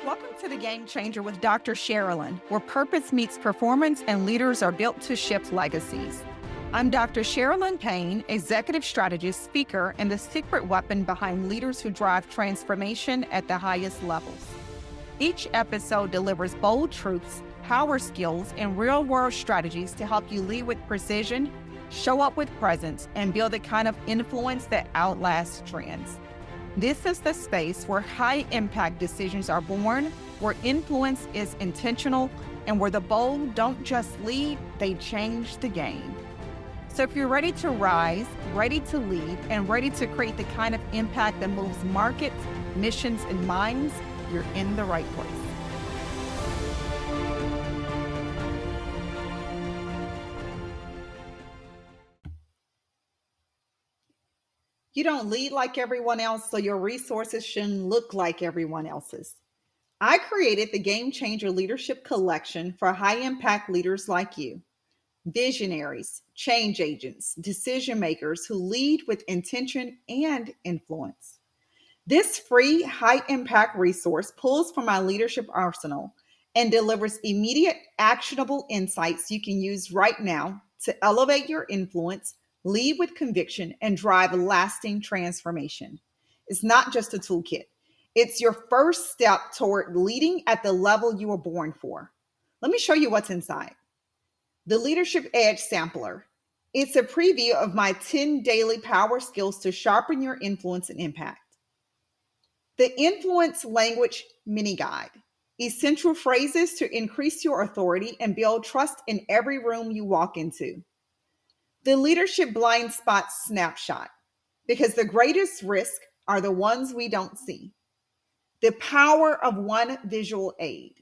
Welcome to The Game Changer with Dr. Sharalyn, where purpose meets performance and leaders are built to shift legacies. I'm Dr. Sharalyn Payne, executive strategist, speaker, and the secret weapon behind leaders who drive transformation at the highest levels. Each episode delivers bold truths, power skills, and real-world strategies to help you lead with precision, show up with presence, and build the kind of influence that outlasts trends. This is the space where high-impact decisions are born, where influence is intentional, and where the bold don't just lead, they change the game. So if you're ready to rise, ready to lead, and ready to create the kind of impact that moves markets, missions, and minds, you're in the right place. You don't lead like everyone else, so your resources shouldn't look like everyone else's. I created the Game Changer Leadership Collection for high-impact leaders like you, visionaries, change agents, decision makers who lead with intention and influence. This free, high-impact resource pulls from my leadership arsenal and delivers immediate, actionable insights you can use right now to elevate your influence, lead with conviction, and drive lasting transformation. It's not just a toolkit. It's your first step toward leading at the level you were born for. Let me show you what's inside. The Leadership Edge Sampler. It's a preview of my 10 daily power skills to sharpen your influence and impact. The Influence Language Mini Guide. Essential phrases to increase your authority and build trust in every room you walk into. The Leadership Blind Spot Snapshot, because the greatest risk are the ones we don't see. The Power of One Visual Aid,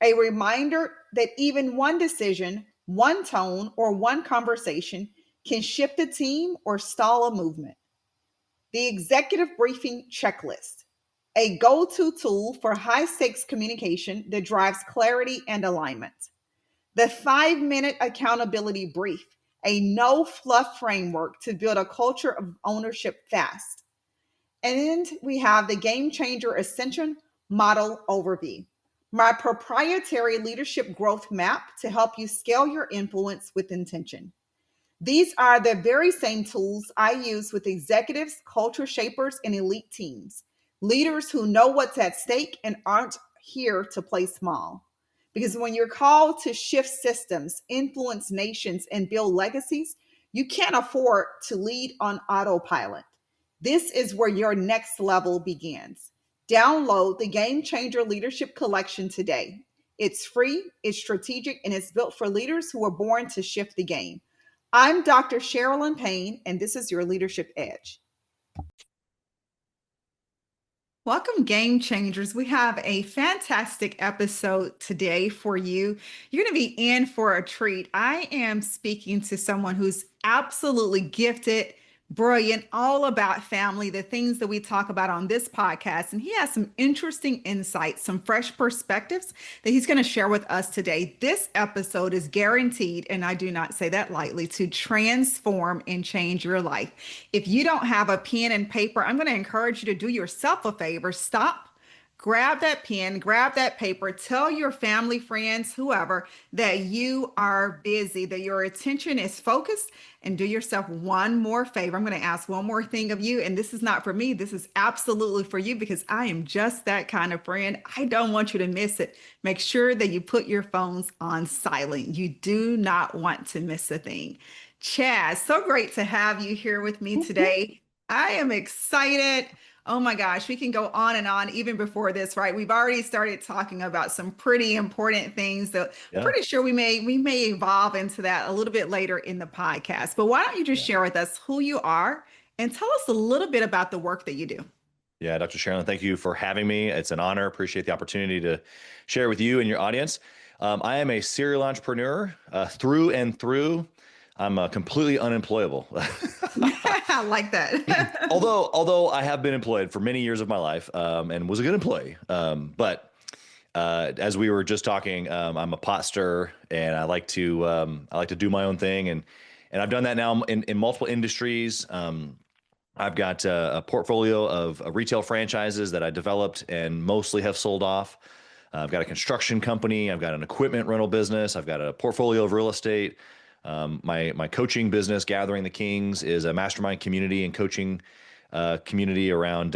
a reminder that even one decision, one tone, or one conversation can shift a team or stall a movement. The Executive Briefing Checklist, a go-to tool for high-stakes communication that drives clarity and alignment. The 5-minute accountability brief, a no-fluff framework to build a culture of ownership fast. And we have the Game Changer Ascension Model Overview, my proprietary leadership growth map to help you scale your influence with intention. These are the very same tools I use with executives, culture shapers, and elite teams, leaders who know what's at stake and aren't here to play small. Because when you're called to shift systems, influence nations, and build legacies, you can't afford to lead on autopilot. This is where your next level begins. Download the Game Changer Leadership Collection today. It's free, it's strategic, and it's built for leaders who are born to shift the game. I'm Dr. Sharalyn Payne, and this is your Leadership Edge. Welcome, Game Changers. We have a fantastic episode today for you. You're going to be in for a treat. I am speaking to someone who's absolutely gifted, brilliant, all about family, the things that we talk about on this podcast. And he has some interesting insights, some fresh perspectives that he's going to share with us today. This episode is guaranteed, and I do not say that lightly, to transform and change your life. If you don't have a pen and paper, I'm going to encourage you to do yourself a favor. Stop. Grab that pen, grab that paper, tell your family, friends, whoever, that you are busy, that your attention is focused, and do yourself one more favor. I'm going to ask one more thing of you, and this is not for me. This is absolutely for you because I am just that kind of friend. I don't want you to miss it. Make sure that you put your phones on silent. You do not want to miss a thing. Chaz, so great to have you here with me today. I am excited. Oh my gosh, we can go on and on even before this, right? We've already started talking about some pretty important things that I'm pretty sure we may evolve into that a little bit later in the podcast. But why don't you just share with us who you are and tell us a little bit about the work that you do? Yeah, Dr. Sharalyn, thank you for having me. It's an honor. Appreciate the opportunity to share with you and your audience. I am a serial entrepreneur through and through. I'm completely unemployable. I like that. although I have been employed for many years of my life and was a good employee. But as we were just talking, I'm a pot stirrer and I like to do my own thing. And I've done that now in multiple industries. I've got a portfolio of retail franchises that I developed and mostly have sold off. I've got a construction company. I've got an equipment rental business. I've got a portfolio of real estate. My coaching business, Gathering the Kings, is a mastermind community and coaching community around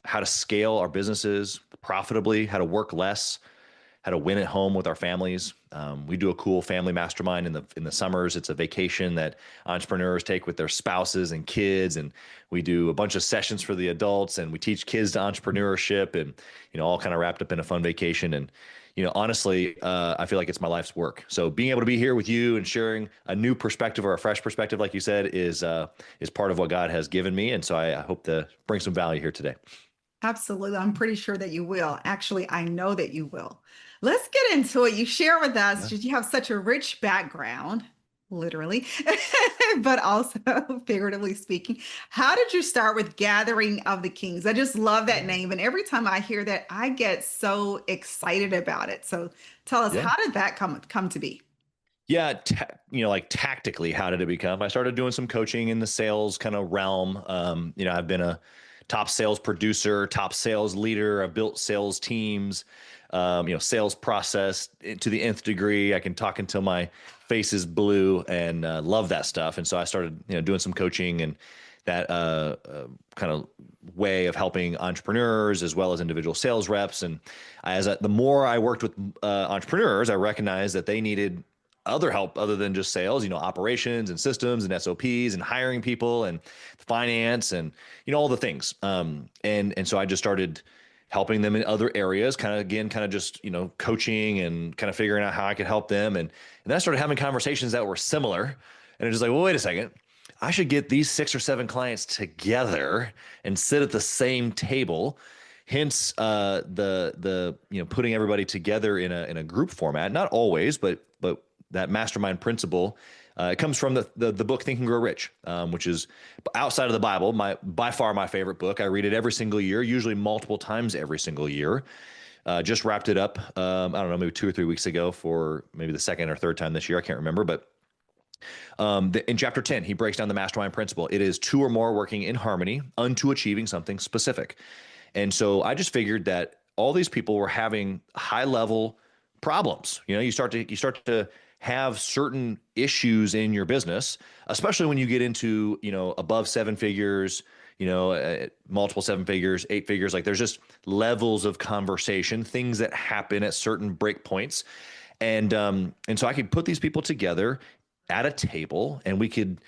how to scale our businesses profitably, how to work less, how to win at home with our families. We do a cool family mastermind in the summers. It's a vacation that entrepreneurs take with their spouses and kids, and we do a bunch of sessions for the adults, and we teach kids to entrepreneurship, and all kind of wrapped up in a fun vacation. And honestly, I feel like it's my life's work. So being able to be here with you and sharing a new perspective or a fresh perspective, like you said, is part of what God has given me, and so I hope to bring some value here today. Absolutely. I'm pretty sure that you will. Actually, I know that you will. Let's get into it. You share with us, Yeah. you have such a rich background, literally, but also figuratively speaking. How did you start with Gathering of the Kings? I just love that name. And every time I hear that, I get so excited about it. So tell us, Yeah. how did that come to be? Yeah, like tactically, how did it become? I started doing some coaching in the sales kind of realm. I've been a top sales producer, top sales leader. I've built sales teams, sales process to the nth degree. I can talk until my face is blue and love that stuff. And so I started, doing some coaching and that kind of way of helping entrepreneurs as well as individual sales reps. And the more I worked with entrepreneurs, I recognized that they needed other help other than just sales, operations and systems and SOPs and hiring people and finance and, all the things. And so I just started helping them in other areas, kind of just, coaching and kind of figuring out how I could help them. And then I started having conversations that were similar. And it's just like, well, wait a second. I should get these 6 or 7 clients together and sit at the same table. Hence, the putting everybody together in a group format. Not always, but that mastermind principle. It comes from the book Think and Grow Rich, which is outside of the Bible, by far my favorite book. I read it every single year, usually multiple times every single year. Just wrapped it up, I don't know, maybe 2 or 3 weeks ago for maybe the second or third time this year. I can't remember, but in chapter 10, he breaks down the mastermind principle. It is 2 or more working in harmony unto achieving something specific. And so I just figured that all these people were having high level problems. You start to have certain issues in your business, especially when you get into, above 7 figures, multiple 7 figures, 8 figures. Like there's just levels of conversation, things that happen at certain break points. And so I could put these people together at a table and we could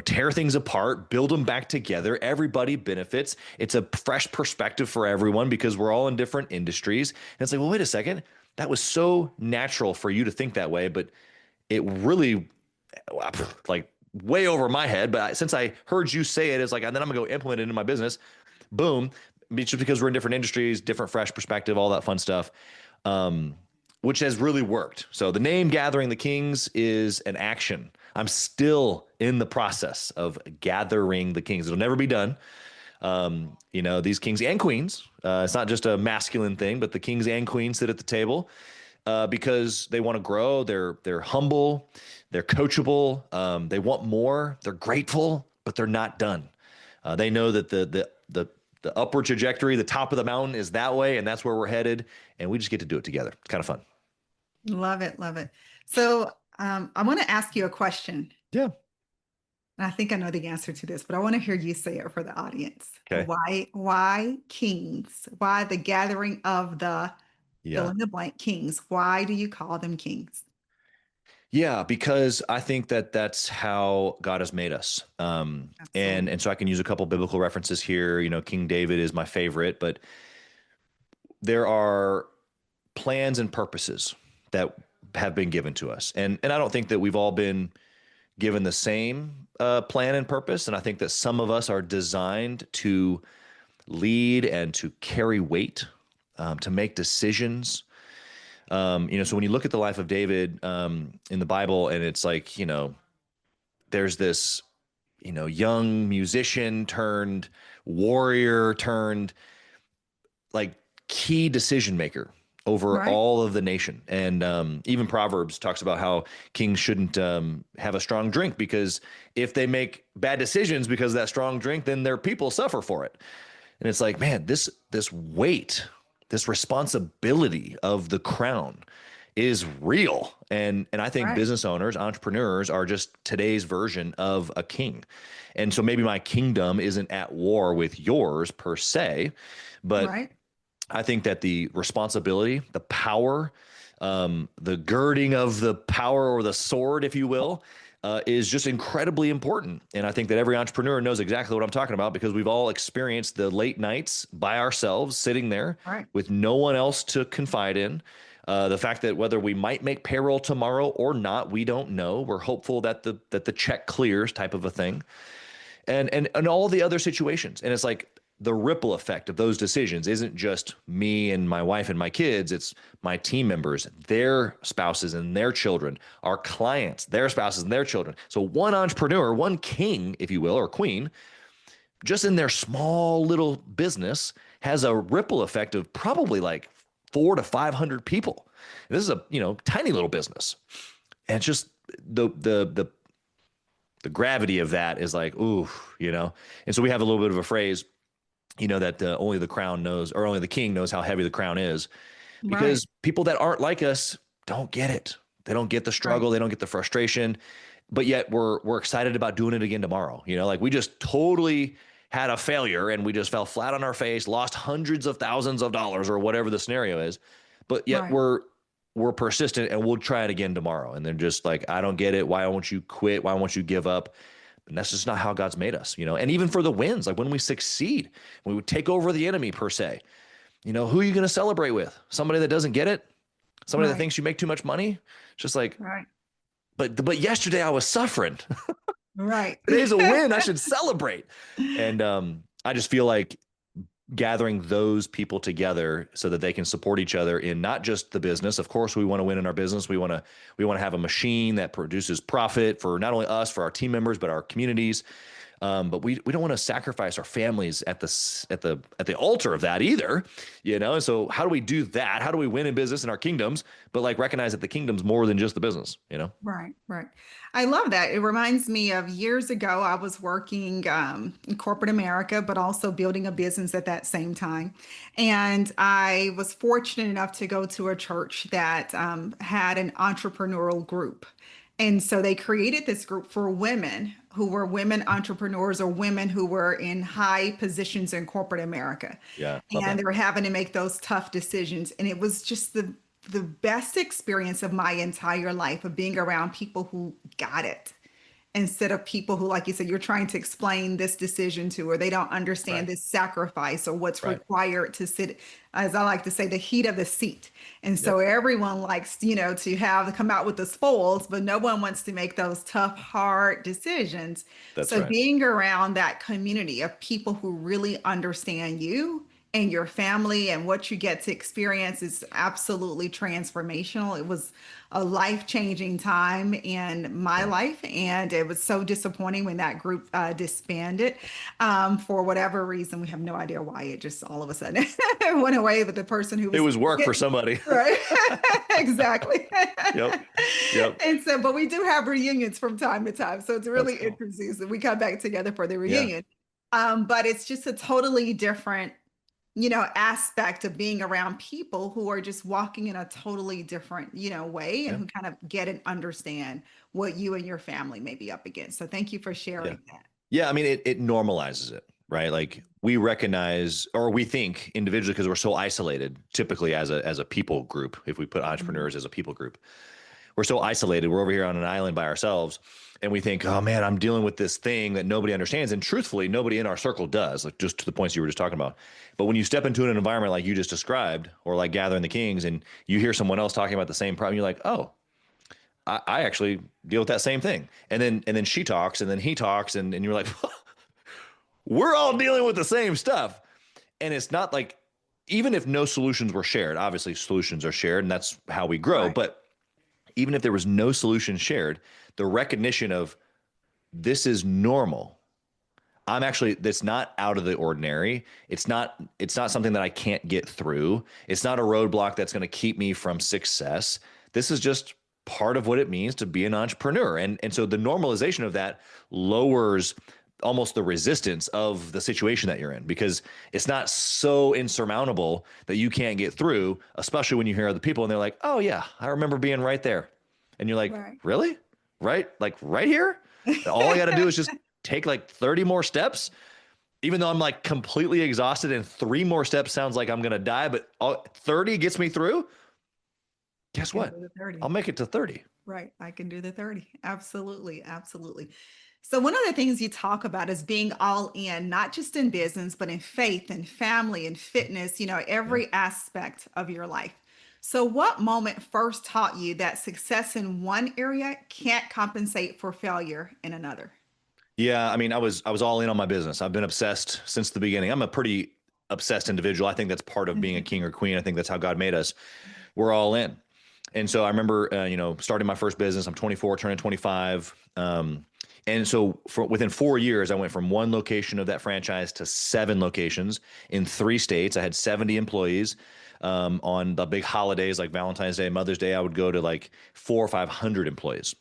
tear things apart, build them back together. Everybody benefits. It's a fresh perspective for everyone because we're all in different industries. And it's like, well, wait a second. That was so natural for you to think that way, but it really like way over my head. But since I heard you say it, it's like, and then I'm gonna go implement it in my business. Boom. It's just because we're in different industries, different fresh perspective, all that fun stuff. Which has really worked. So the name Gathering the Kings is an action. I'm still in the process of gathering the kings. It'll never be done. These kings and queens, it's not just a masculine thing, but the kings and queens sit at the table because they want to grow. They're humble, they're coachable, they want more, they're grateful, but they're not done. They know that the upward trajectory, the top of the mountain is that way, and that's where we're headed. And we just get to do it together. It's kind of fun. Love it. Love it. So I want to ask you a question. Yeah. And I think I know the answer to this, but I want to hear you say it for the audience. Okay. Why kings? Why the gathering of the fill Yeah. in the blank kings? Why do you call them kings? Yeah, because I think that that's how God has made us. And Absolutely. and so I can use a couple biblical references here. King David is my favorite, but there are plans and purposes that have been given to us. And I don't think that we've all been given the same plan and purpose. And I think that some of us are designed to lead and to carry weight, to make decisions. So when you look at the life of David in the Bible, and it's like, there's this, young musician turned warrior turned like key decision maker over Right. all of the nation. And even Proverbs talks about how kings shouldn't have a strong drink, because if they make bad decisions because of that strong drink, then their people suffer for it. And it's like, man, this weight, this responsibility of the crown is real. And I think Right. business owners, entrepreneurs are just today's version of a king. And so maybe my kingdom isn't at war with yours per se, but Right. I think that the responsibility, the power, the girding of the power or the sword, if you will, is just incredibly important. And I think that every entrepreneur knows exactly what I'm talking about, because we've all experienced the late nights by ourselves, sitting there Right. with no one else to confide in. The fact that whether we might make payroll tomorrow or not, we don't know. We're hopeful that the check clears, type of a thing, and all the other situations. And it's like the ripple effect of those decisions isn't just me and my wife and my kids. It's my team members, their spouses and their children, our clients, their spouses and their children. So one entrepreneur, one king, if you will, or queen, just in their small little business has a ripple effect of probably like 400 to 500 people. And this is a, tiny little business. And it's just the gravity of that is like, ooh. And so we have a little bit of a phrase, that only the crown knows, or only the king knows how heavy the crown is, Right. because people that aren't like us don't get it. They don't get the Right. struggle. They don't get the frustration, but yet we're excited about doing it again tomorrow. Like we just totally had a failure and we just fell flat on our face, lost hundreds of thousands of dollars or whatever the scenario is, but yet Right. we're persistent and we'll try it again tomorrow. And then just like, I don't get it. Why won't you quit? Why won't you give up? And that's just not how God's made us. And even for the wins, like when we succeed, when we take over the enemy per se, who are you going to celebrate with? Somebody that doesn't get it? Somebody that Right. thinks you make too much money? It's just like, Right. but yesterday I was suffering. Right. Today's a win. I should celebrate. And I just feel like gathering those people together so that they can support each other in not just the business. Of course, we want to win in our business. We want to have a machine that produces profit for not only us, for our team members, but our communities. But we don't want to sacrifice our families at the altar of that either, And so how do we do that? How do we win in business in our kingdoms, but like recognize that the kingdom's more than just the business? Right, right. I love that. It reminds me of years ago, I was working in corporate America, but also building a business at that same time. And I was fortunate enough to go to a church that had an entrepreneurial group. And so they created this group for women who were women entrepreneurs or women who were in high positions in corporate America. Yeah, love And that. they were having to make those tough decisions. And it was just the best experience of my entire life of being around people who got it instead of people who, like you said, you're trying to explain this decision to, or they don't understand Right, this sacrifice or what's right. required to sit, as I like to say, the heat of the seat. And so Yep, everyone likes, to have come out with the spoils, but no one wants to make those tough, hard decisions. that's So right. being around that community of people who really understand you and your family and what you get to experience is absolutely transformational. It was a life-changing time in my life, and it was so disappointing when that group disbanded. For whatever reason, we have no idea why. It just all of a sudden went away. But the person who It was was work for getting somebody. right, exactly. Yep, yep. And so, but we do have reunions from time to time, so it's That's really cool. interesting. So we come back together for the Yeah, reunion. But it's just a totally different aspect of being around people who are just walking in a totally different, way and yeah, who kind of get and understand what you and your family may be up against. So thank you for yeah. sharing that. Yeah, I mean, it normalizes it, right? Like we recognize or we think individually, because we're so isolated, typically as a people group, if we put Mhm. entrepreneurs as a people group, we're so isolated. We're over here on an island by ourselves, and we think, oh man, I'm dealing with this thing that nobody understands. And truthfully, nobody in our circle does, like just to the points you were just talking about. But when you step into an environment like you just described, or like Gathering the Kings, and you hear someone else talking about the same problem, you're like, oh, I actually deal with that same thing. And then she talks, and then he talks, and you're like, we're all dealing with the same stuff. And it's not like, even if no solutions were shared, obviously solutions are shared, and that's how we grow. Right. But even if there was no solution shared, the recognition of this is normal. I'm actually, that's not out of the ordinary. It's not something that I can't get through. It's not a roadblock that's going to keep me from success. This is just part of what it means to be an entrepreneur. And so the normalization of that lowers almost the resistance of the situation that you're in, because it's not so insurmountable that you can't get through, especially when you hear other people and they're like, "Oh yeah, I remember being right there." And you're like, Right. "Really? Right? Like right here?" All I got to do is just take like 30 more steps, even though I'm like completely exhausted and 3 more steps sounds like I'm going to die, but 30 gets me through. I Guess can do what? the I'll 30. make it to 30. Right. I can do the 30. Absolutely. Absolutely. So, one of the things you talk about is being all in, not just in business, but in faith and family and fitness, Yeah. every aspect of your life. So, what moment first taught you that success in one area can't compensate for failure in another? Yeah, I mean, I was all in on my business. I've been obsessed since the beginning. I'm a pretty obsessed individual. I think that's part of being a king or queen. I think that's how God made us. We're all in. And so I remember, starting my first business. I'm 24, turning 25. And so within 4 years, I went from one location of that franchise to 7 locations in 3 states. I had 70 employees. On the big holidays like Valentine's Day, Mother's Day, I would go to like 400 or 500 employees.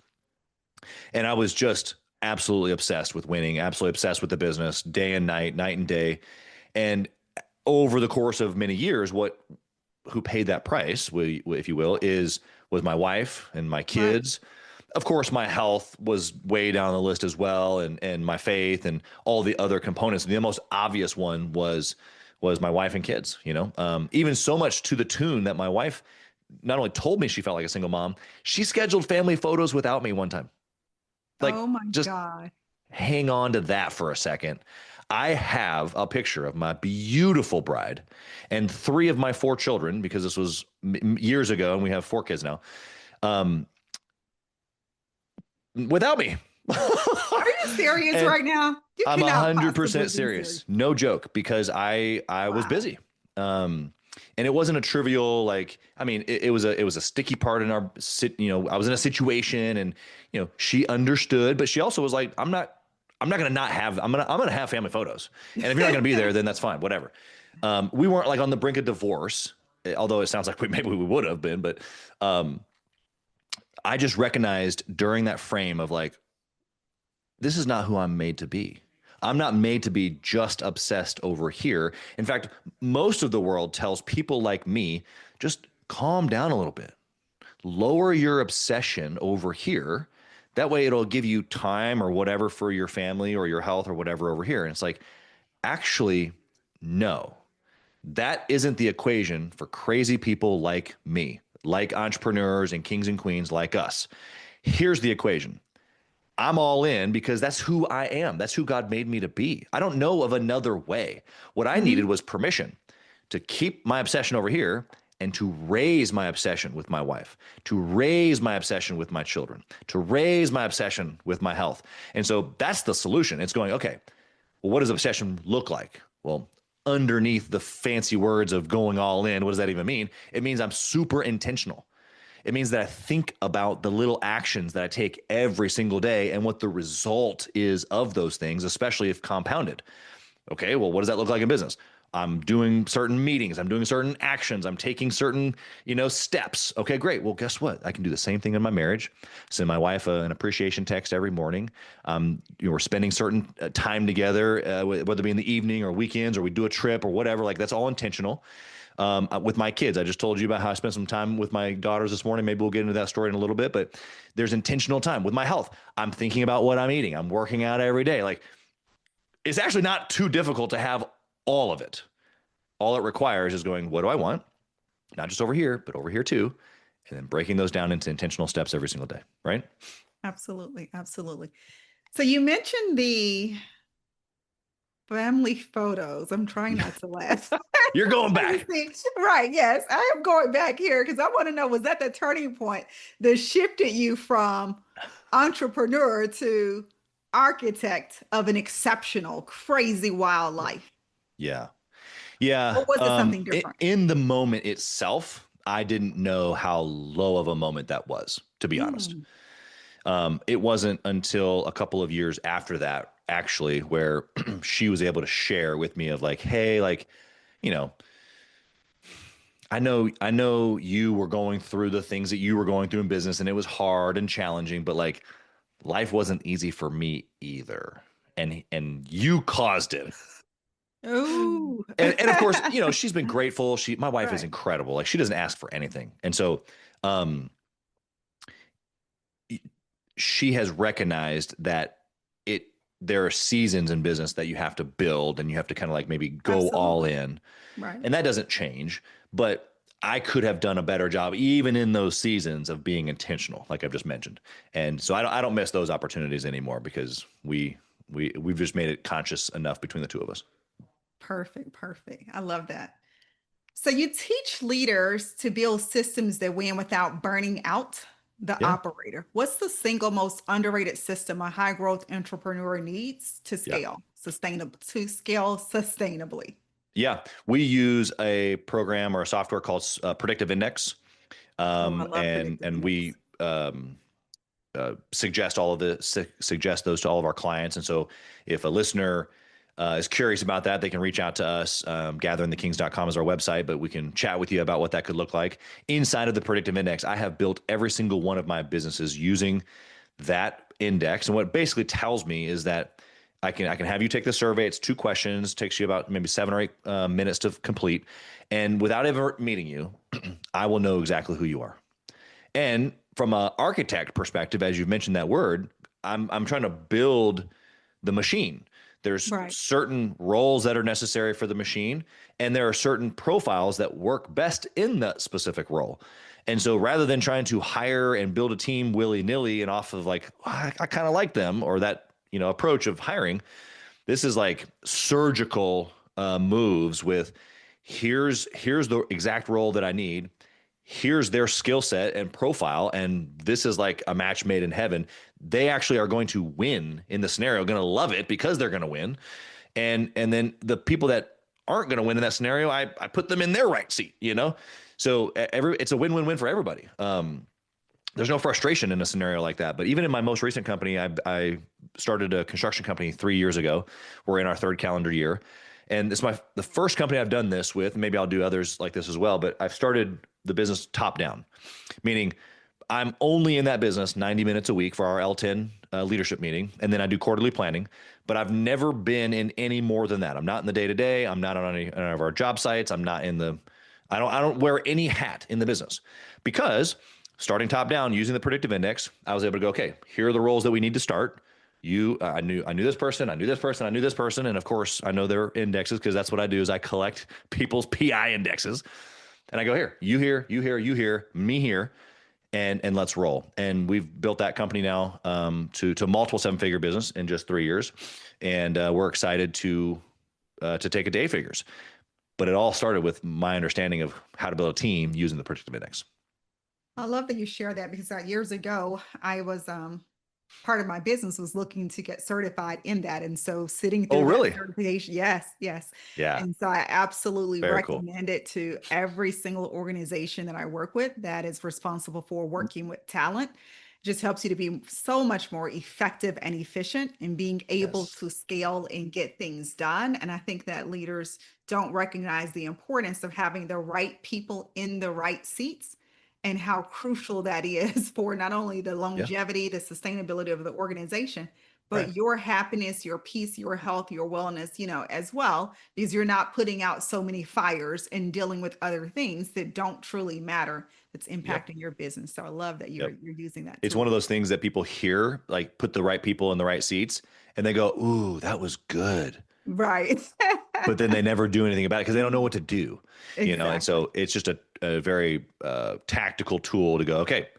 And I was just absolutely obsessed with winning, absolutely obsessed with the business, day and night and day. And over the course of many years, who paid that price, if you will, was my wife and my Right. kids. Of course, my health was way down the list as well, and my faith and all the other components. The most obvious one was my wife and kids. Even so much to the tune that my wife not only told me she felt like a single mom, she scheduled family photos without me one time. Like, Oh my just God. hang on to that for a second. I have a picture of my beautiful bride and 3 of my 4 children, because this was years ago and we have 4 kids now, um, without me. Are you serious And right now? You I'm a cannot hundred possibly percent be serious. serious, no joke, because I was Wow. busy, and it wasn't a trivial, like, I mean, it was a sticky part in our sit. I was in a situation, and she understood, but she also was like, I'm not gonna not have I'm gonna have family photos, and if you're not gonna be there, then that's fine, whatever. We weren't like on the brink of divorce, although it sounds like maybe we would have been, but um, I just recognized during that frame of like, this is not who I'm made to be. I'm not made to be just obsessed over here. In fact, most of the world tells people like me, just calm down a little bit, lower your obsession over here. That way it'll give you time or whatever for your family or your health or whatever over here. And it's like, actually, no, that isn't the equation for crazy people like me, like entrepreneurs and kings and queens like us. Here's the equation. I'm all in because that's who I am. That's who God made me to be. I don't know of another way. What I needed Mhm. was permission to keep my obsession over here and to raise my obsession with my wife, to raise my obsession with my children, to raise my obsession with my health. And so that's the solution. It's going, okay, well, what does obsession look like? Well, underneath the fancy words of going all in, what does that even mean? It means I'm super intentional. It means that I think about the little actions that I take every single day and what the result is of those things, especially if compounded. Okay, well, what does that look like in business? I'm doing certain meetings, I'm doing certain actions, I'm taking certain, steps. Okay, great. Well, guess what? I can do the same thing in my marriage. Send my wife an appreciation text every morning. We're spending certain time together, whether it be in the evening or weekends, or we do a trip or whatever. Like, that's all intentional. With my kids, I just told you about how I spent some time with my daughters this morning. Maybe we'll get into that story in a little bit, but there's intentional time with my health. I'm thinking about what I'm eating. I'm working out every day. Like, it's actually not too difficult to have all of it. All it requires is going, what do I want? Not just over here, but over here too. And then breaking those down into intentional steps every single day. Right. Absolutely. Absolutely. So you mentioned the family photos. I'm trying not to laugh. You're going You back. see, right. Yes. I am going back here because I want to know, was that the turning point that shifted you from entrepreneur to architect of an exceptional, crazy wild Yeah. life? Yeah. Yeah. Or was it something different? In the moment itself, I didn't know how low of a moment that was, to be honest. Mm, It wasn't until a couple of years after that, actually, where she was able to share with me of like, hey, like, you know, I know you were going through the things that you were going through in business and it was hard and challenging, but like life wasn't easy for me either. And you caused it. Ooh. And of course, she's been grateful. My wife is Right. incredible. Like she doesn't ask for anything. And so um she has recognized that it there are seasons in business that you have to build and you have to kind of like maybe go all Absolutely. in. Right. And that doesn't change, but I could have done a better job even in those seasons of being intentional, like I've just mentioned. And so I don't miss those opportunities anymore because we've just made it conscious enough between the two of us. Perfect. Perfect. I love that. So you teach leaders to build systems that win without burning out the Yeah. operator. What's the single most underrated system a high growth entrepreneur needs to Yeah. scale sustainably? Yeah. We use a program or a software called Predictive Index. Oh, I love predictive And index. we suggest those to all of our clients. And so if a listener is curious about that, they can reach out to us. Gatheringthekings.com is our website, but we can chat with you about what that could look like. Inside of the predictive index, I have built every single one of my businesses using that index. And what it basically tells me is that I can have you take the survey. It's 2 questions, takes you about maybe 7 or 8 minutes to complete. And without ever meeting you, I will know exactly who you are. And from an architect perspective, as you've mentioned that word, I'm trying to build the machine. There's Right. certain roles that are necessary for the machine, and there are certain profiles that work best in that specific role. And so rather than trying to hire and build a team willy-nilly and off of like, "Oh, I kind of like them," or that, approach of hiring, this is like surgical moves with here's the exact role that I need. Here's their skill set and profile, and this is like a match made in heaven. They actually are going to win in the scenario, going to love it because they're going to win. And then the people that aren't going to win in that scenario, I put them in their right seat. So it's a win-win-win for everybody. There's no frustration in a scenario like that. But even in my most recent company, I started a construction company 3 years ago. We're in our third calendar year. And it's the first company I've done this with. Maybe I'll do others like this as well. But I've started the business top down, meaning I'm only in that business 90 minutes a week for our L10 leadership meeting. And then I do quarterly planning. But I've never been in any more than that. I'm not in the day to day. I'm not on any of our job sites. I'm not in the, I don't wear any hat in the business because starting top down using the predictive index, I was able to go, okay, here are the roles that we need to start. I knew this person, I knew this person, I knew this person. And of course I know their indexes because that's what I do is I collect people's PI indexes. And I go here, you here, you here, you here, me here, and let's roll. And we've built that company now to multiple 7-figure business in just 3 years, and we're excited to take it to 8 figures. But it all started with my understanding of how to build a team using the predictive index. I love that you share that because years ago, I was part of my business was looking to get certified in that. And so sitting Oh, through that really? certification, yes, yes. Yeah, And so I absolutely very cool. recommend it to every single organization that I work with that is responsible for working with talent. It just helps you to be so much more effective and efficient in being able Yes. to scale and get things done. And I think that leaders don't recognize the importance of having the right people in the right seats and how crucial that is for not only the Yeah. longevity, the sustainability of the organization, Right. but your happiness, your peace, your health, your wellness, as well, because you're not putting out so many fires and dealing with other things that don't truly matter that's Yep. impacting your business. So I love that you're Yep. you're using that It's one of tool. those things that people hear, like put the right people in the right seats, and they go, "Ooh, that was good." Right. But then they never do anything about it because they don't know what to do. And Exactly. so it's just a very tactical tool to go, okay,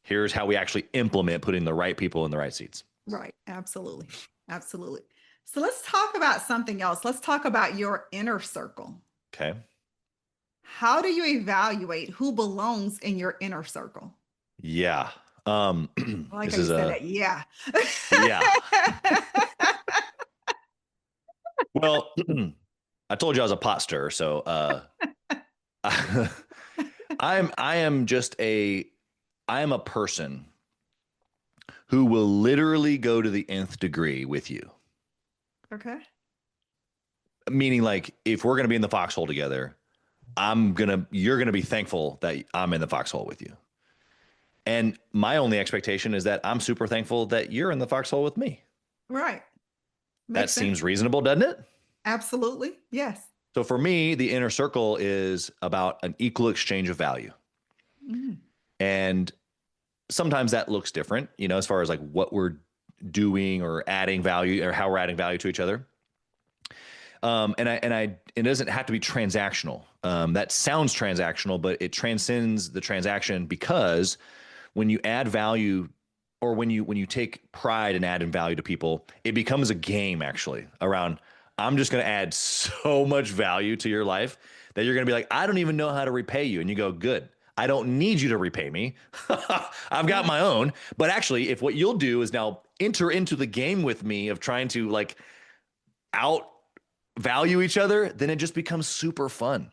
here's how we actually implement putting the right people in the right seats. Right. Absolutely. Absolutely. So let's talk about something else. Let's talk about your inner circle. Okay. How do you evaluate who belongs in your inner circle? Yeah. I like This how you is said that. Yeah. yeah. Well, I told you I was a pot stirrer, so I am a person who will literally go to the nth degree with you. Okay. Meaning like if we're going to be in the foxhole together, you're going to be thankful that I'm in the foxhole with you. And my only expectation is that I'm super thankful that you're in the foxhole with me. Right. That Makes sense. seems reasonable, doesn't it? Absolutely. Yes. So for me, the inner circle is about an equal exchange of value. Mm. And sometimes that looks different, as far as like what we're doing or adding value or how we're adding value to each other. It doesn't have to be transactional. That sounds transactional, but it transcends the transaction, because when you add value, or when you take pride in adding value to people, it becomes a game actually around, I'm just going to add so much value to your life that you're going to be like, I don't even know how to repay you. And you go, good. I don't need you to repay me. I've got Right. my own. But actually, if what you'll do is now enter into the game with me of trying to like out value each other, then it just becomes super fun.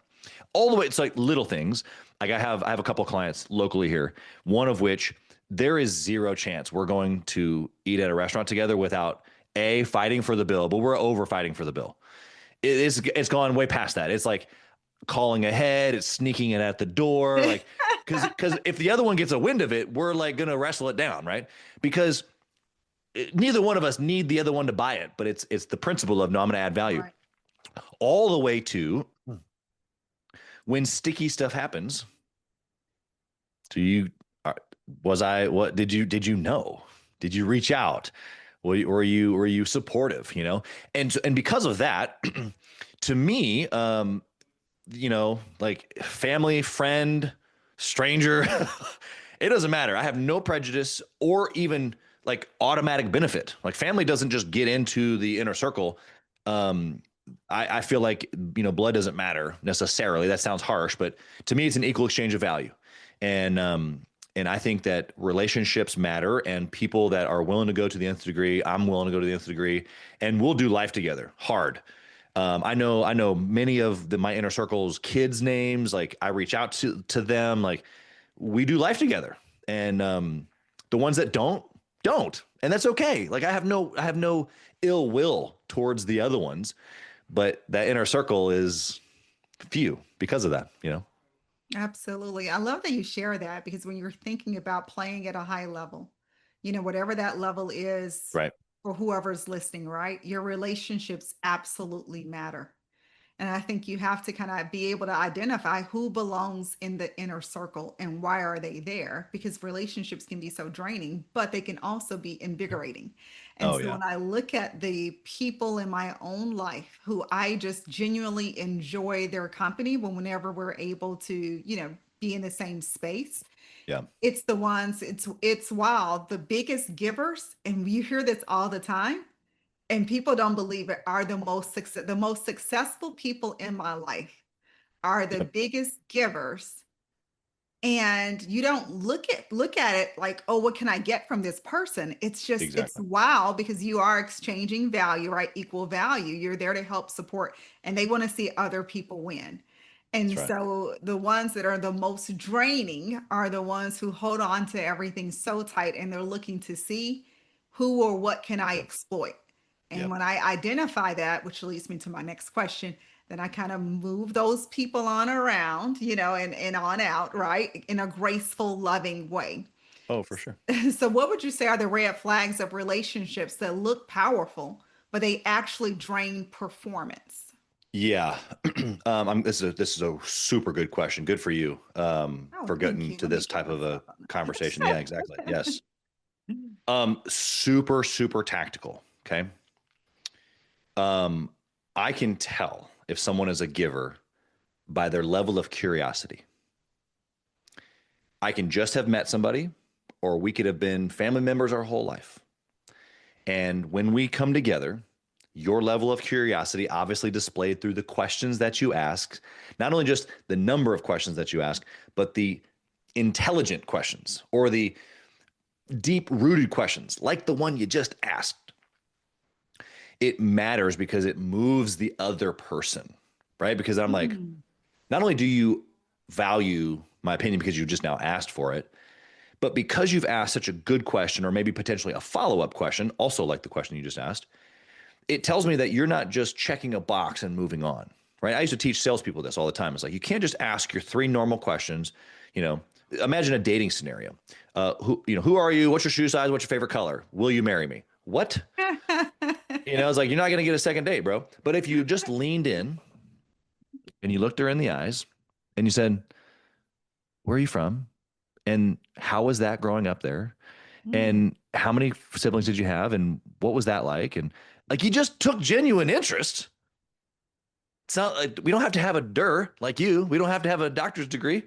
All the way, it's like little things. Like I have a couple of clients locally here, one of which there is zero chance we're going to eat at a restaurant together without fighting for the bill, but we're over fighting for the bill. It's gone way past that. It's like calling ahead, it's sneaking it at the door, like because if the other one gets a wind of it, we're like gonna wrestle it down, right? Because neither one of us need the other one to buy it, but it's the principle of, no, I'm gonna add value. Right. All the way to when sticky stuff happens. Do you was I what did you know? Did you reach out? Were you supportive? And because of that, to me, like family, friend, stranger, it doesn't matter. I have no prejudice or even like automatic benefit. Like family doesn't just get into the inner circle. Um, I feel like, blood doesn't matter necessarily. That sounds harsh, but to me, it's an equal exchange of value. And I think that relationships matter, and people that are willing to go to the nth degree, I'm willing to go to the nth degree, and we'll do life together hard. I know many of my inner circle's kids' names. Like I reach out to them. Like we do life together, and the ones that don't, and that's okay. Like I have no ill will towards the other ones, but that inner circle is few because of that. Absolutely. I love that you share that, because when you're thinking about playing at a high level, whatever that level is Right. for whoever's listening, right? Your relationships absolutely matter. And I think you have to kind of be able to identify who belongs in the inner circle and why are they there, because relationships can be so draining, but they can also be invigorating. And Oh so yeah. when I look at the people in my own life who I just genuinely enjoy their company, whenever we're able to, be in the same space, Yeah. it's the ones, it's wild. The biggest givers, and you hear this all the time, and people don't believe it, are the most successful people in my life are the Yep. biggest givers. And you don't look at it like, oh, what can I get from this person? It's Exactly. wow, because you are exchanging value, right? Equal value. You're there to help support, and they want to see other people win. That's And right. so the ones that are the most draining are the ones who hold on to everything so tight, and they're looking to see who or what can I exploit. And Yep. when I identify that, which leads me to my next question, then I kind of move those people on around, and on out, right? In a graceful, loving way. Oh, for sure. So, what would you say are the red flags of relationships that look powerful, but they actually drain performance? Yeah. This is a super good question. Good for you, Oh, for thank getting you. to Let me this get type of a myself on conversation. Yeah, exactly. Yes. that. Super, super tactical. Okay. Um, I can tell if someone is a giver by their level of curiosity. I can just have met somebody, or we could have been family members our whole life. And when we come together, your level of curiosity obviously displayed through the questions that you ask, not only just the number of questions that you ask, but the intelligent questions or the deep rooted questions, like the one you just asked. It matters because it moves the other person, right? Because I'm like, Mm, not only do you value my opinion because you just now asked for it, but because you've asked such a good question, or maybe potentially a follow up question, also like the question you just asked, it tells me that you're not just checking a box and moving on, right? I used to teach salespeople this all the time. It's like, you can't just ask your three normal questions. You know, imagine a dating scenario. Who are you? What's your shoe size? What's your favorite color? Will you marry me? What? It's like, you're not going to get a second date, bro. But if you just leaned in and you looked her in the eyes and you said, where are you from? And how was that growing up there? Mm. And how many siblings did you have? And what was that like? And like, you just took genuine interest. It's not like we don't have to have a like you. We don't have to have a doctor's degree,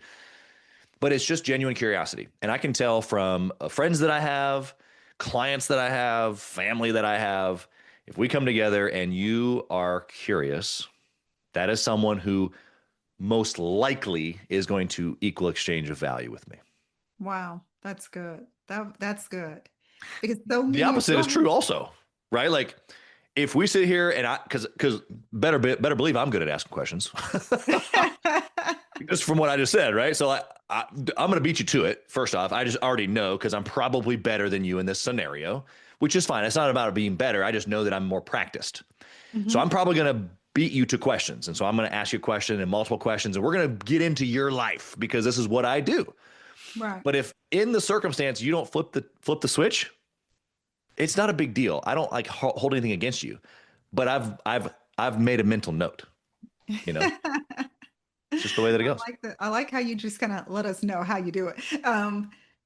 but it's just genuine curiosity. And I can tell from friends that I have, clients that I have, family that I have, if we come together and you are curious, that is someone who most likely is going to equal exchange of value with me. Wow, that's good. That's good. Because so The many opposite is true also, right? Like, if we sit here and because better believe I'm good at asking questions, just from what I just said, right? So I'm going to beat you to it. First off, I just already know because I'm probably better than you in this scenario, which is fine. It's not about being better. I just know that I'm more practiced. So I'm probably going to beat you to questions. And so I'm going to ask you a question and multiple questions, and we're going to get into your life because this is what I do. Right. But if in the circumstance you don't flip the switch, it's not a big deal. I don't like hold anything against you, but I've made a mental note. It's just the way that it goes. I like how you just kind of let us know how you do it.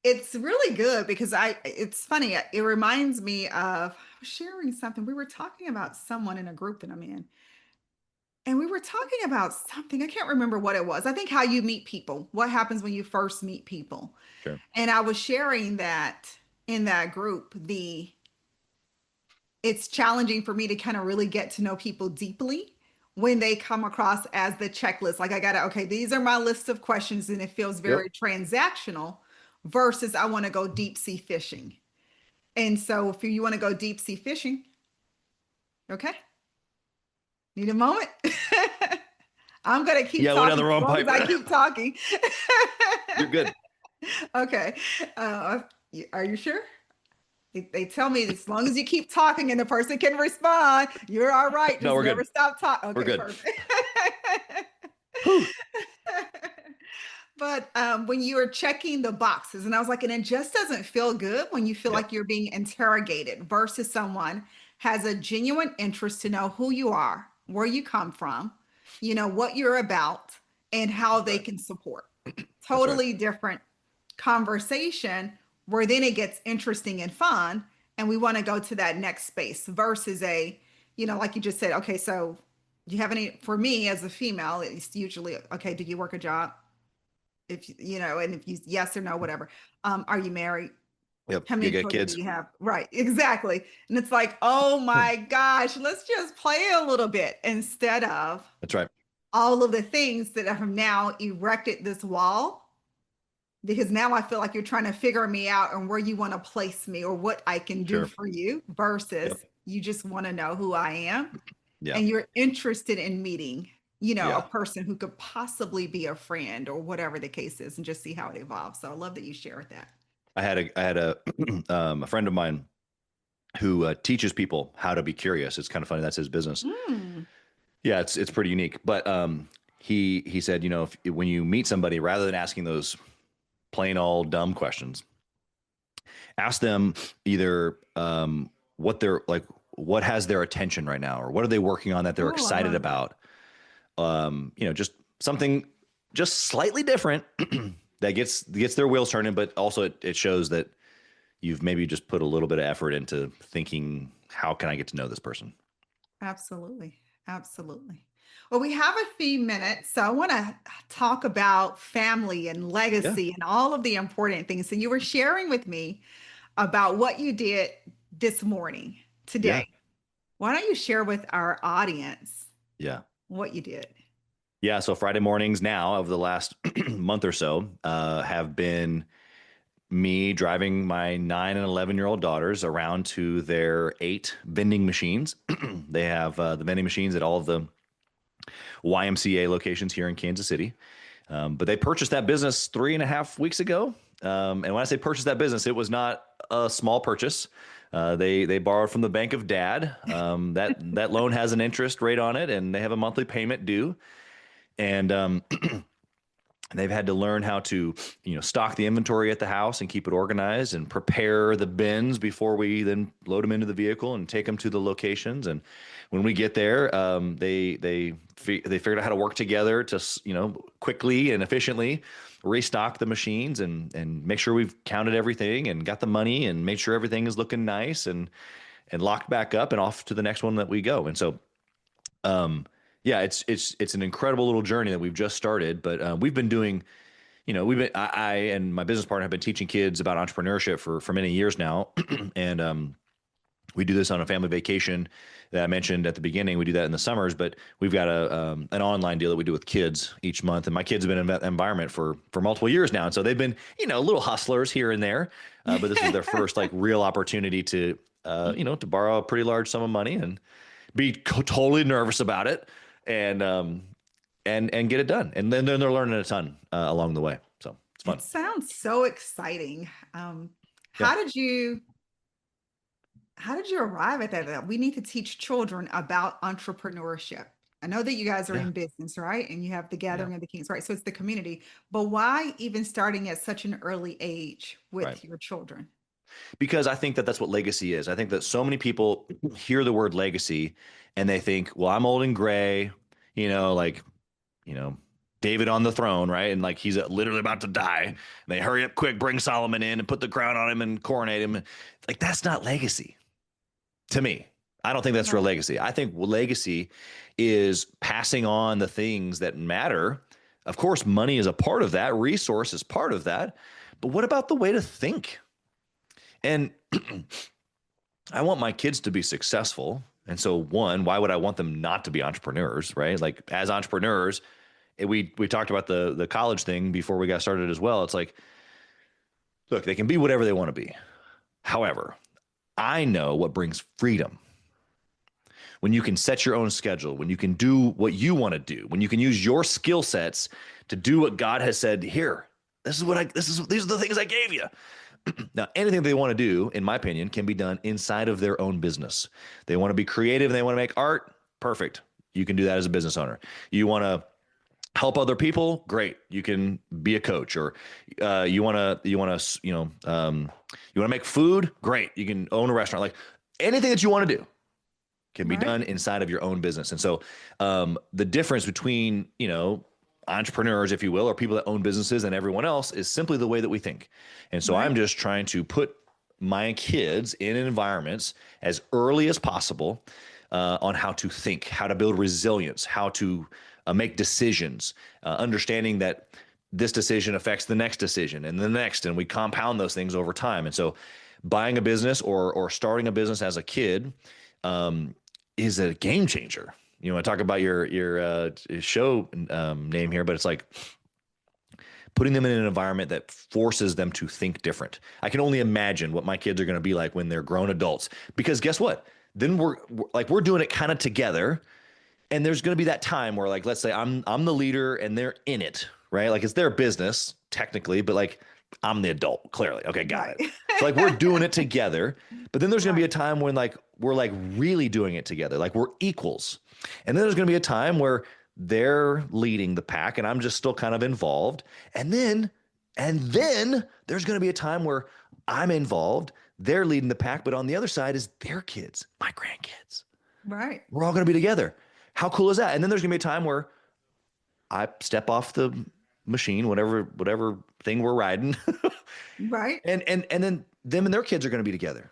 It's really good because it's funny. It reminds me of sharing something. We were talking about someone in a group that I'm in, and we were talking about something. I can't remember what it was. I think how you meet people, what happens when you first meet people. Sure. And I was sharing that in that group, it's challenging for me to kind of really get to know people deeply when they come across as the checklist. Like, I gotta, okay, these are my list of questions, and it feels Yep. very transactional versus I want to go deep sea fishing. And so if you want to go deep sea fishing, okay, need a moment. I'm gonna keep Yeah, went down talking the as wrong long as pipe. I keep talking. You're good. Okay. Are you sure? They tell me as long as you keep talking and the person can respond, you're all right. Just No, we're never good. stop talking. We're Okay, good. perfect. Whew. But when you are checking the boxes, and I was like, and it just doesn't feel good when you feel Yep. like you're being interrogated versus someone has a genuine interest to know who you are, where you come from, what you're about, and how That's they right. can support. That's right. Totally different conversation where then it gets interesting and fun, and we want to go to that next space versus like you just said, okay, so do you have any, for me as a female, it's usually, okay, do you work a job? If and if you, yes or no, whatever. Are you married? Yep. How You many get children do kids. you have? Right, exactly. And it's like, oh my gosh, let's just play a little bit instead of That's right. all of the things that have now erected this wall, because now I feel like you're trying to figure me out and where you want to place me or what I can do Sure. for you versus Yep. you just want to know who I am Yeah. and you're interested in meeting, a Yeah. person who could possibly be a friend or whatever the case is, and just see how it evolves. So I love that you shared that. I had a friend of mine who teaches people how to be curious. It's kind of funny. That's his business. Mm. Yeah, it's pretty unique. But he said, when you meet somebody, rather than asking those plain old dumb questions, ask them either what they're like, what has their attention right now, or what are they working on that they're Oh, I excited love that. about. Just something just slightly different that gets their wheels turning, but also it shows that you've maybe just put a little bit of effort into thinking, how can I get to know this person? Absolutely. Absolutely. Well, we have a few minutes, so I want to talk about family and Yeah. legacy and all of the important things. So you were sharing with me about what you did this morning, Yeah. today. Why don't you share with our audience Yeah. what you did? Yeah. So Friday mornings now of the last month or so have been me driving my 9 and 11-year-old daughters around to their 8 vending machines. They have the vending machines at all of the YMCA locations here in Kansas City. But they purchased that business 3.5 weeks ago. And when I say purchased that business, it was not a small purchase. They borrowed from the bank of dad. That loan has an interest rate on it, and they have a monthly payment due. And they've had to learn how to, stock the inventory at the house and keep it organized and prepare the bins before we then load them into the vehicle and take them to the locations. And when we get there, they figured out how to work together to, quickly and efficiently restock the machines and make sure we've counted everything and got the money and made sure everything is looking nice and locked back up and off to the next one that we go. And so, yeah, it's an incredible little journey that we've just started, but we've been doing, I and my business partner have been teaching kids about entrepreneurship for many years now, and we do this on a family vacation that I mentioned at the beginning. We do that in the summers, but we've got an online deal that we do with kids each month, and my kids have been in that environment for multiple years now, and so they've been little hustlers here and there, but this is their first like real opportunity to to borrow a pretty large sum of money and be totally nervous about it and get it done. And then they're learning a ton along the way. So it's fun. It sounds so exciting. Yeah. How did you arrive at that? We need to teach children about entrepreneurship. I know that you guys are Yeah. in business, right? And you have the Yeah. Gathering of the Kings, right? So it's the community. But why even starting at such an early age with Right. your children? Because I think that that's what legacy is. I think that so many people hear the word legacy and they think, well, I'm old and gray, like, David on the throne, right? And like he's literally about to die. And they hurry up quick, bring Solomon in and put the crown on him and coronate him. Like that's not legacy to me. I don't think that's real Right. legacy. I think legacy is passing on the things that matter. Of course, money is a part of that, resource is part of that. But what about the way to think? And I want my kids to be successful. And so one, why would I want them not to be entrepreneurs, right? Like as entrepreneurs, we talked about the college thing before we got started as well. It's like, look, they can be whatever they want to be. However, I know what brings freedom. When you can set your own schedule, when you can do what you want to do, when you can use your skill sets to do what God has said, here, these are the things I gave you. Now, anything they want to do, in my opinion, can be done inside of their own business. They want to be creative and they want to make art. Perfect. You can do that as a business owner. You want to help other people. Great. You can be a coach, or you want to make food. Great. You can own a restaurant. Like anything that you want to do can be Right. done inside of your own business. And so the difference between, entrepreneurs, if you will, or people that own businesses and everyone else is simply the way that we think. And so Right. I'm just trying to put my kids in environments as early as possible on how to think, how to build resilience, how to make decisions, understanding that this decision affects the next decision and the next, and we compound those things over time. And so buying a business or starting a business as a kid is a game changer. I talk about your show name here, but it's like putting them in an environment that forces them to think different. I can only imagine what my kids are going to be like when they're grown adults, because guess what? Then we're doing it kind of together. And there's going to be that time where, like, let's say I'm the leader and they're in it, right? Like it's their business technically, but like I'm the adult, clearly. Okay, got Right. it. So like we're doing it together, but then there's going to be a Right. time when like we're like really doing it together, like we're equals. And then there's going to be a time where they're leading the pack and I'm just still kind of involved. And then there's going to be a time where I'm involved, they're leading the pack, but on the other side is their kids, my grandkids. Right. We're all going to be together. How cool is that? And then there's going to be a time where I step off the machine, whatever thing we're riding, Right. and then them and their kids are going to be together.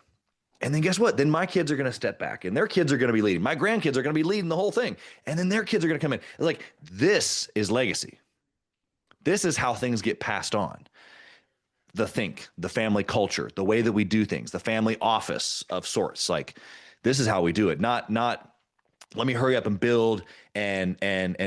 And then guess what? Then my kids are going to step back and their kids are going to be leading. My grandkids are going to be leading the whole thing. And then their kids are going to come in. Like this is legacy. This is how things get passed on. The family culture, the way that we do things, the family office of sorts. Like this is how we do it. Not let me hurry up and build and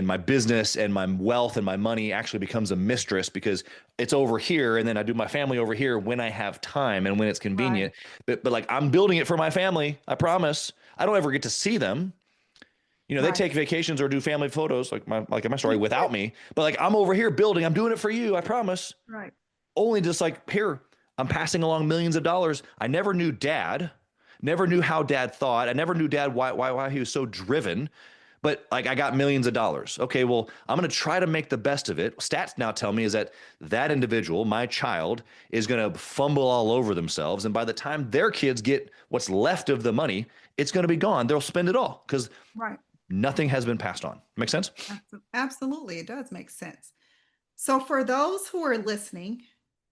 my business and my wealth and my money actually becomes a mistress because it's over here. And then I do my family over here when I have time and when it's Right. convenient. But like I'm building it for my family. I promise. I don't ever get to see them. They Right. take vacations or do family photos like in my story without me. But like I'm over here building, I'm doing it for you. I promise. Right. Only just like here, I'm passing along millions of dollars. I never knew dad. Never knew how dad thought. I never knew dad why he was so driven. But like I got millions of dollars. Okay, well, I'm going to try to make the best of it. Stats now tell me is that that individual, my child, is going to fumble all over themselves. And by the time their kids get what's left of the money, it's going to be gone. They'll spend it all because Right. nothing has been passed on. Make sense? Absolutely. It does make sense. So for those who are listening,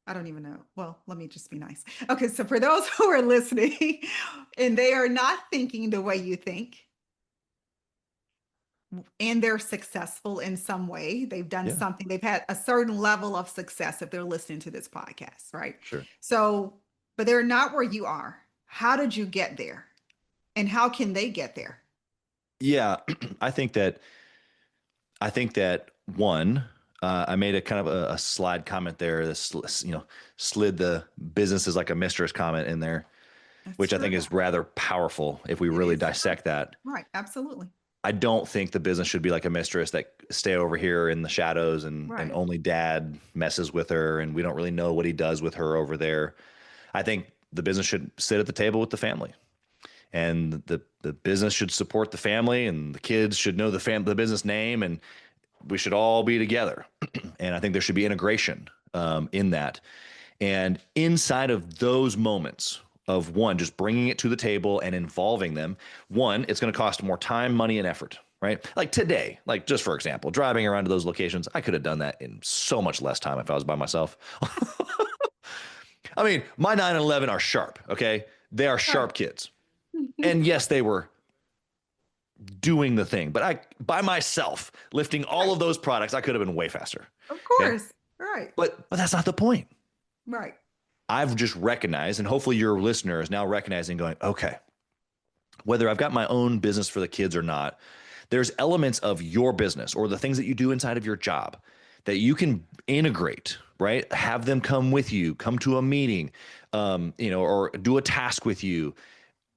I don't even know. Well, let me just be nice. Okay. So for those who are listening and they are not thinking the way you think, and they're successful in some way, they've done Yeah, something, they've had a certain level of success if they're listening to this podcast, right? sure. So, but they're not where you are. How did you get there? And how can they get there? Yeah, I think that one, I made a kind of a slide comment there. This, slid the business is like a mistress comment in there, That's which I true. think is rather powerful if we It really is true. dissect that. Right. Absolutely. I don't think the business should be like a mistress that stay over here in the shadows and Right. only dad messes with her and we don't really know what he does with her over there. I think the business should sit at the table with the family and the business should support the family and the kids should know the business name and we should all be together. And I think there should be integration in that. And inside of those moments of one, just bringing it to the table and involving them, one, it's going to cost more time, money, and effort, right? Like today, like just for example, driving around to those locations, I could have done that in so much less time if I was by myself. I mean, my 911 are sharp, okay? They are Right. sharp kids. And yes, they were doing the thing, but I, by myself, lifting all Right. of those products, I could have been way faster. Of Okay. course. Right. But that's not the point. Right. I've just recognized, and hopefully your listener is now recognizing, going, okay, whether I've got my own business for the kids or not, there's elements of your business or the things that you do inside of your job that you can integrate, right? Have them come with you, come to a meeting, or do a task with you.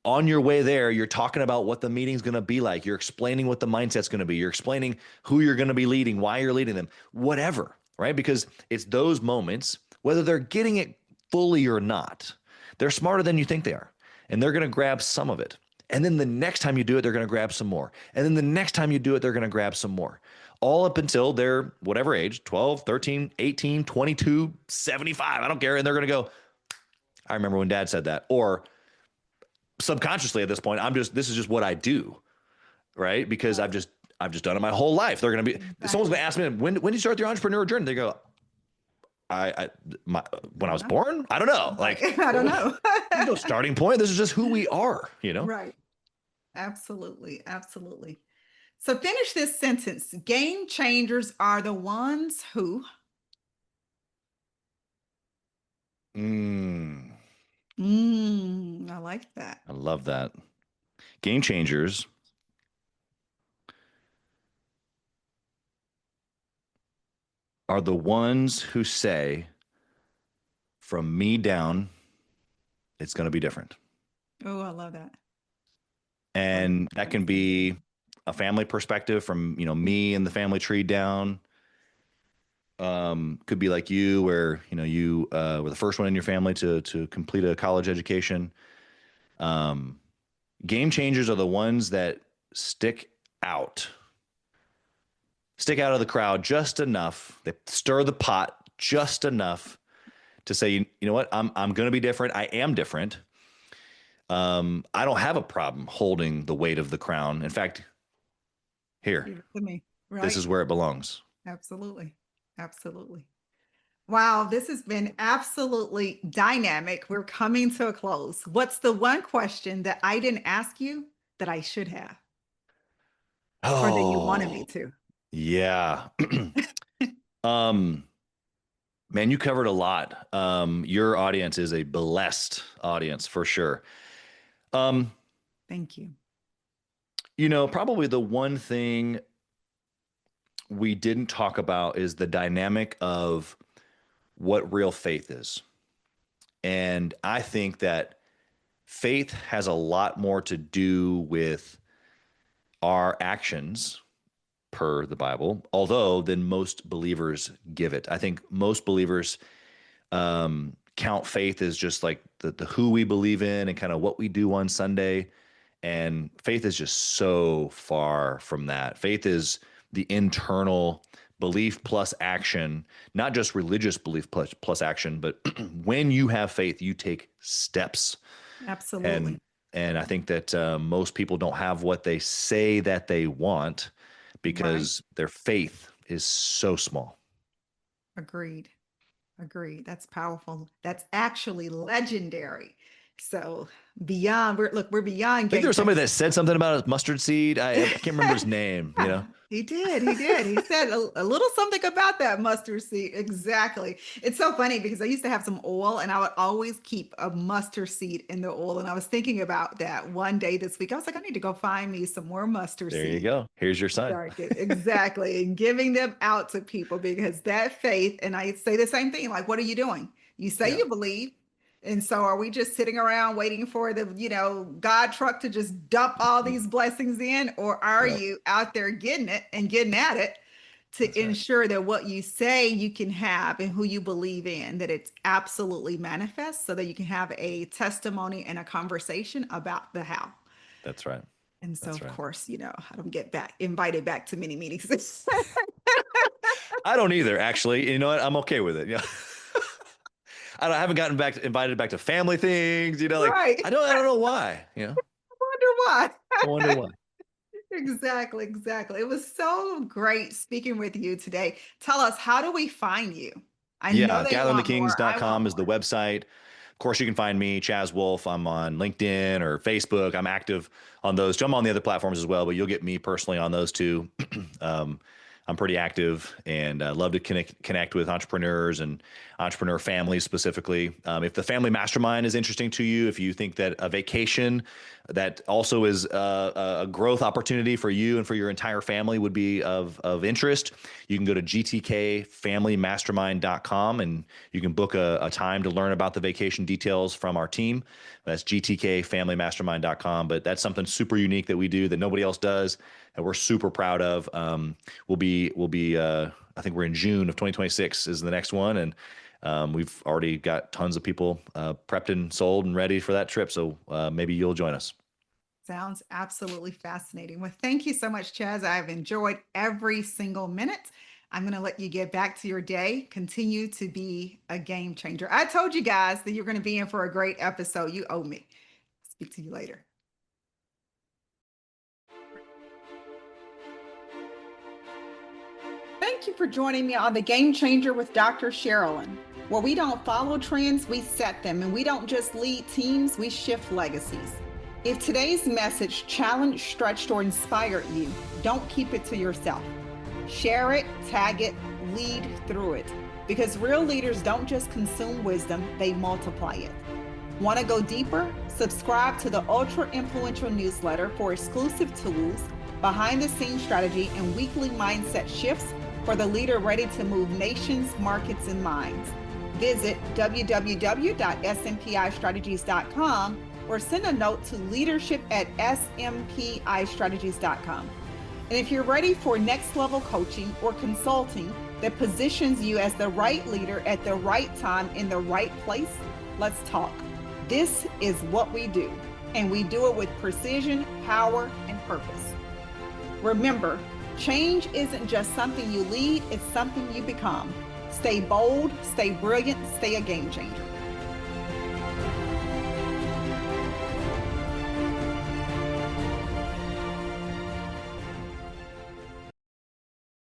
On your way there, you're talking about what the meeting's going to be like. You're explaining what the mindset's going to be. You're explaining who you're going to be leading, why you're leading them, whatever, right? Because it's those moments, whether they're getting it fully or not, they're smarter than you think they are. And they're going to grab some of it. And then the next time you do it, they're going to grab some more. And then the next time you do it, they're going to grab some more. All up until they're whatever age, 12, 13, 18, 22, 75, I don't care. And they're going to go, I remember when dad said that. Or subconsciously at this point, this is just what I do, right? Because Right. I've just done it my whole life. They're going to be, someone's going Exactly. to ask me, when did you start your entrepreneur journey? They go, I I when I don't was know. born, I don't know. Right. Like, I don't know. there's no starting point. This is just who we are, you know? Right. Absolutely. Absolutely. So finish this sentence. Game changers are the ones who. Mm, I like that. I love that. Game changers are the ones who say, from me down, it's going to be different. Oh, I love that. From And that can be a family perspective from, me and the family tree down. Could be like you, where, you were the first one in your family to complete a college education. Um, Game changers are the ones that stick out, stick out of the crowd just enough. They stir the pot just enough to say, you know what, I'm going to be different. I am different. I don't have a problem holding the weight of the crown. In fact, here, Give it to me. this Right. is where it belongs. Absolutely. Absolutely. Wow, this has been absolutely dynamic. We're coming to a close. What's the one question that I didn't ask you that I should have, or that you wanted me Oh, to? yeah. um, Man, you covered a lot. Your audience is a blessed audience for sure. Um, Thank you. Probably the one thing we didn't talk about is the dynamic of what real faith is. And I think that faith has a lot more to do with our actions per the Bible, although than most believers give it. I think most believers count faith as just like the who we believe in and kind of what we do on Sunday. And faith is just so far from that. Faith is the internal belief plus action, not just religious belief plus action, but when you have faith, you take steps. Absolutely. And I think that most people don't have what they say that they want Right. because their faith is so small. Agreed. Agreed. That's powerful. That's actually legendary. So beyond, we're beyond I think there game was somebody changers. that said something about a mustard seed. I can't remember his name, you know? Yeah, he did. He did. He said a little something about that mustard seed. Exactly. It's so funny because I used to have some oil and I would always keep a mustard seed in the oil. And I was thinking about that one day this week. I was like, I need to go find me some more mustard There you seed. go. Here's your sign. Exactly. And giving them out to people because that faith, and I say the same thing, like, what are you doing? You say Yeah. you believe. And so are we just sitting around waiting for the, God truck to just dump all these blessings in? Or are Yep. you out there getting it and getting at it to That's right. ensure that what you say you can have and who you believe in, that it's absolutely manifest so that you can have a testimony and a conversation about the how. That's right. And so, That's of right. course, I don't get invited back to many meetings. I don't either, actually. You know what? I'm okay with it. Yeah. I haven't gotten invited back to family things, like Right. I don't know why, Wonder why. I wonder why. Exactly, exactly. It was so great speaking with you today. Tell us, how do we find you? I know Yeah, they want more. I want gatheringthekings.com is the more. website. Of course, you can find me, Chaz Wolfe. I'm on LinkedIn or Facebook. I'm active on those. I'm on the other platforms as well, but you'll get me personally on those too. um, I'm pretty active and love to connect with entrepreneurs and entrepreneur families specifically. If the family mastermind is interesting to you, if you think that a vacation that also is a growth opportunity for you and for your entire family would be of interest, you can go to gtkfamilymastermind.com and you can book a time to learn about the vacation details from our team. That's gtkfamilymastermind.com. But that's something super unique that we do that nobody else does, and we're super proud of. We'll be. I think we're in June of 2026 is the next one, and we've already got tons of people prepped and sold and ready for that trip. So maybe you'll join us. Sounds absolutely fascinating. Well, thank you so much, Chaz. I've enjoyed every single minute. I'm going to let you get back to your day. Continue to be a game changer. I told you guys that you're going to be in for a great episode. You owe me. Speak to you later. Thank you for joining me on The Game Changer with Dr. Sharalyn, where we don't follow trends, we set them, and we don't just lead teams, we shift legacies. If today's message challenged, stretched, or inspired you, don't keep it to yourself. Share it, tag it, lead through it. Because real leaders don't just consume wisdom, they multiply it. Want to go deeper? Subscribe to the Ultra Influential newsletter for exclusive tools, behind-the-scenes strategy, and weekly mindset shifts for the leader ready to move nations, markets, and minds. Visit www.smpistrategies.com or send a note to leadership@smpistrategies.com. And if you're ready for next level coaching or consulting that positions you as the right leader at the right time in the right place, let's talk. This is what we do, and we do it with precision, power, and purpose. Remember, change isn't just something you lead, it's something you become. Stay bold, stay brilliant, stay a game changer.